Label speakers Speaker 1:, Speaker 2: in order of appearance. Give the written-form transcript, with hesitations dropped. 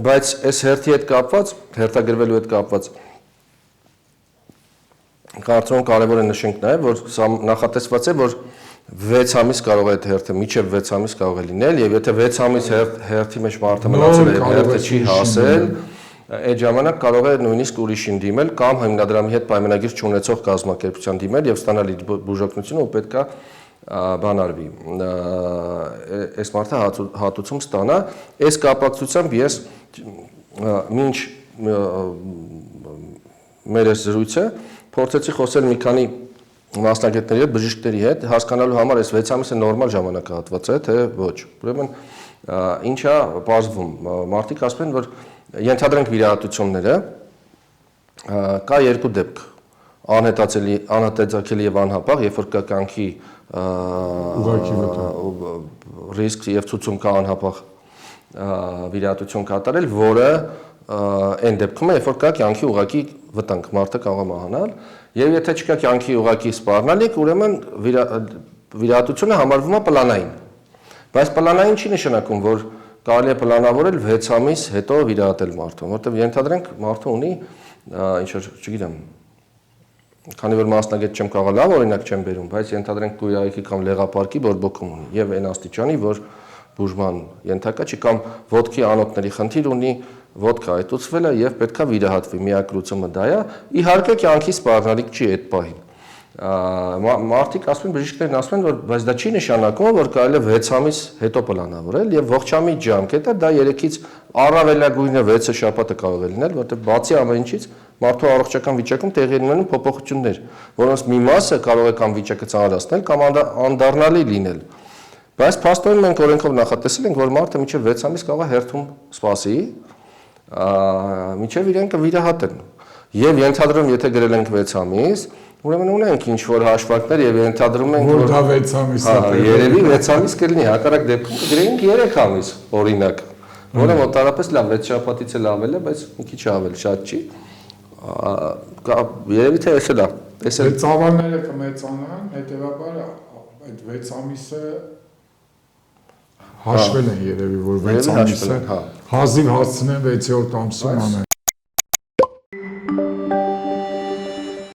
Speaker 1: Բայց այս հերթի հետ կապված, հերթագրվելու հետ կապված կարծում եմ կարևոր է նշենք նաև, որ սա նախատեսված է, որ 6 ամիս կարող է այդ հերթը, մինչև 6 ամիս կարող է լինել, եւ եթե 6 ամիս հերթի մեջ մարդը մնացել է, հերթը չի հասել, այդ ժամանակ կարող է նույնիսկ ուրիշին դիմել կամ հիմնադրամի հետ պայմանագիր չունեցող կազմակերպության դիմել եւ ստանալ իր բուժօգնությունը, ու պետքա բանարվի, այս մարդը հատուցում ստանա, այս կապակցությամբ ես մինչ մեր այս զրույցը փորձեցի խոսել մի քանի մասնագետների հետ, բժիշկների հետ, հասկանալու համար այս 6 ամիսը նորմալ ժամանակահատված է, թե ոչ։ Ուրեմն ինչա բազվում, մարդիկ ասում են, որ ենթադրենք վիրահատությունները, կա երկու դեպք, անհետաձգելի եւ անհապաղ, երբ որ կա կյանքի ռիսկ եւ ցուցում կա անհապաղ վիրահատություն կատարել, որը այն դեպքում է, երբ որ կա կյանքի ուղղակի վտանգ, մարդը կարող է մահանալ, եւ եթե չկա կյանքի ուղղակի սպառնալիք, ուրեմն վիրահատությունը համարվում է պլանային։ Բայց պլանային չի նշանակում, որ կարելի է պլանավորել 6 ամիս հետո վիրահատել մարդուն, որտեղ ենթադրենք մարդը ունի ինչ որ, չգիտեմ, քանի որ մասնագետ չեմ կարող լավ օրինակ չեմ բերում, բայց ենթադրենք կույրայքի կամ լեղապարկի բորբոքում ունի եւ այն աստիճանի, որ բուժման ենթակա չի կամ ոտքի անոթների խնդիր ունի, ոտքը այտուցվել է եւ պետքա վիրահատվի, միակ լուծումը դա է, իհարկե կյանքի սպառնալիք չի այդ պահին։ Մարդիկ ասում են, բժիշկներն ասում են, որ բայց դա չի նշանակում, որ կարելի է 6 ամիս հետո պլանավորել եւ ողջամիտ ժամկետը դա 3-ից առավելագույնը 6 շաբաթը կարող է լինել, որտեղ բացի ամեն ինչից մարդու առողջական վիճակում տեղի են ունենում փոփոխություններ, որոնց մի մասը կարող է կամ վիճակը ծանրացնել կամ անդառնալի լինել։ Բայց փաստորեն մենք օրենքով նախատեսել ենք, որ մարդը մինչև 6 ամիս կարող է հերթում սպասի, մինչև իրեն կվիրահատեն։ Եվ ենթադրում, եթե գրել ենք 6 ամիս, ուրեմն ունենք ինչ-որ հաշվարկներ եւ ենթադրում ենք,
Speaker 2: որ դա 6 ամիս է։
Speaker 1: Երևի 6 ամիս կլինի, հակառակ դեպքում գրենք 3 ամիս, օրինակ, որը մոտարապես լավ 6 շաբաթից էլ ավել է, բայց մի քիչ ավել, շատ չի։ Երևի թե էս է դա։
Speaker 2: Այդ ծավալները կմեծանան, հետեւաբար այդ 6 ամիսը հաշվել են երևի, որ 6 ամիսը հազիվ հասցնեն 6-րդ ամսում անեն։